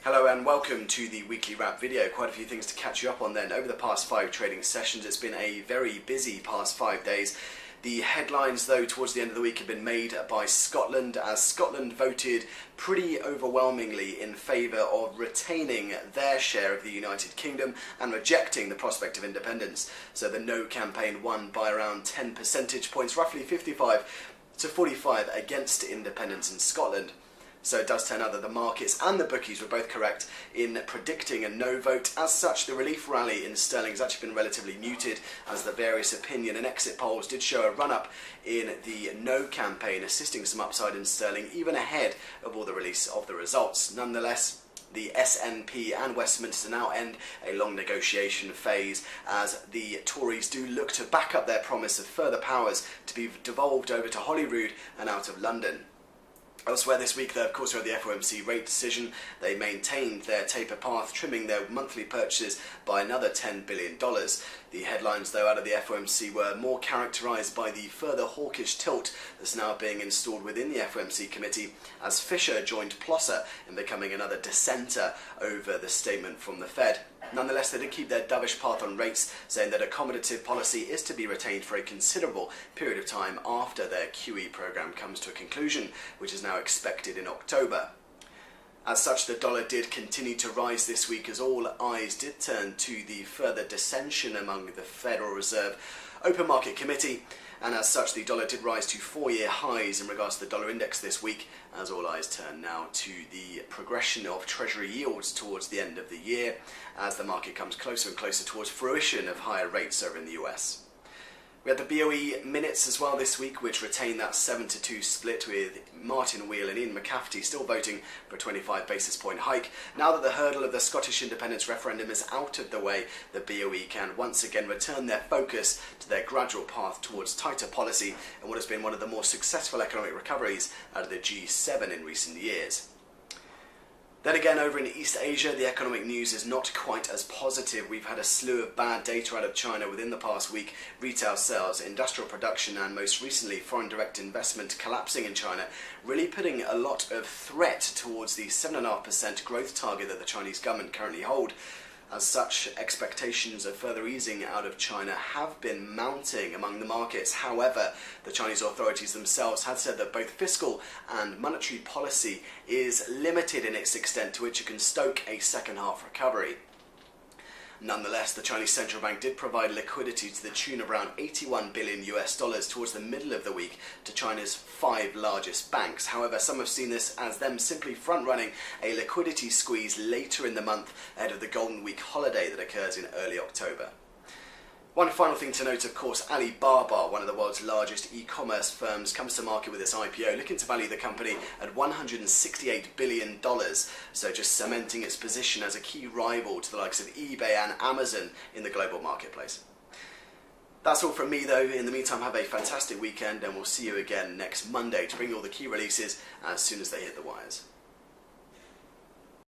Hello and welcome to the weekly wrap video. Quite a few things to catch you up on then. Over the past 5 trading sessions, it's been a very busy past 5 days. The headlines, though, towards the end of the week have been made by Scotland, as Scotland voted pretty overwhelmingly in favour of retaining their share of the United Kingdom and rejecting the prospect of independence. So the No campaign won by around 10 percentage points, roughly 55 to 45 against independence in Scotland. So it does turn out that the markets and the bookies were both correct in predicting a no vote. As such, the relief rally in sterling has actually been relatively muted, as the various opinion and exit polls did show a run-up in the no campaign, assisting some upside in sterling, even ahead of all the release of the results. Nonetheless, the SNP and Westminster now end a long negotiation phase as the Tories do look to back up their promise of further powers to be devolved over to Holyrood and out of London. Elsewhere this week, though, of course, we had the FOMC rate decision. They maintained their taper path, trimming their monthly purchases by another $10 billion. The headlines, though, out of the FOMC were more characterised by the further hawkish tilt that's now being installed within the FOMC committee, as Fisher joined Plosser in becoming another dissenter over the statement from the Fed. Nonetheless, they did keep their dovish path on rates, saying that accommodative policy is to be retained for a considerable period of time after their QE program comes to a conclusion, which is now expected in October. As such, the dollar did continue to rise this week as all eyes did turn to the further dissension among the Federal Reserve Open Market Committee, and as such the dollar did rise to 4-year highs in regards to the dollar index this week, as all eyes turn now to the progression of Treasury yields towards the end of the year, as the market comes closer and closer towards fruition of higher rates over in the US. We had the BOE minutes as well this week, which retained that 7-2 split, with Martin Wheel and Ian McCafferty still voting for a 25 basis point hike. Now that the hurdle of the Scottish independence referendum is out of the way, the BOE can once again return their focus to their gradual path towards tighter policy and what has been one of the more successful economic recoveries out of the G7 in recent years. Then again, over in East Asia, the economic news is not quite as positive. We've had a slew of bad data out of China within the past week. Retail sales, industrial production, and most recently foreign direct investment collapsing in China, really putting a lot of threat towards the 7.5% growth target that the Chinese government currently hold. As such, expectations of further easing out of China have been mounting among the markets. However, the Chinese authorities themselves have said that both fiscal and monetary policy is limited in its extent to which it can stoke a second half recovery. Nonetheless, the Chinese central bank did provide liquidity to the tune of around $81 billion towards the middle of the week to China's 5 largest banks. However, some have seen this as them simply front-running a liquidity squeeze later in the month ahead of the Golden Week holiday that occurs in early October. One final thing to note, of course, Alibaba, one of the world's largest e-commerce firms, comes to market with its IPO, looking to value the company at $168 billion, so just cementing its position as a key rival to the likes of eBay and Amazon in the global marketplace. That's all from me, though. In the meantime, have a fantastic weekend, and we'll see you again next Monday to bring you all the key releases as soon as they hit the wires.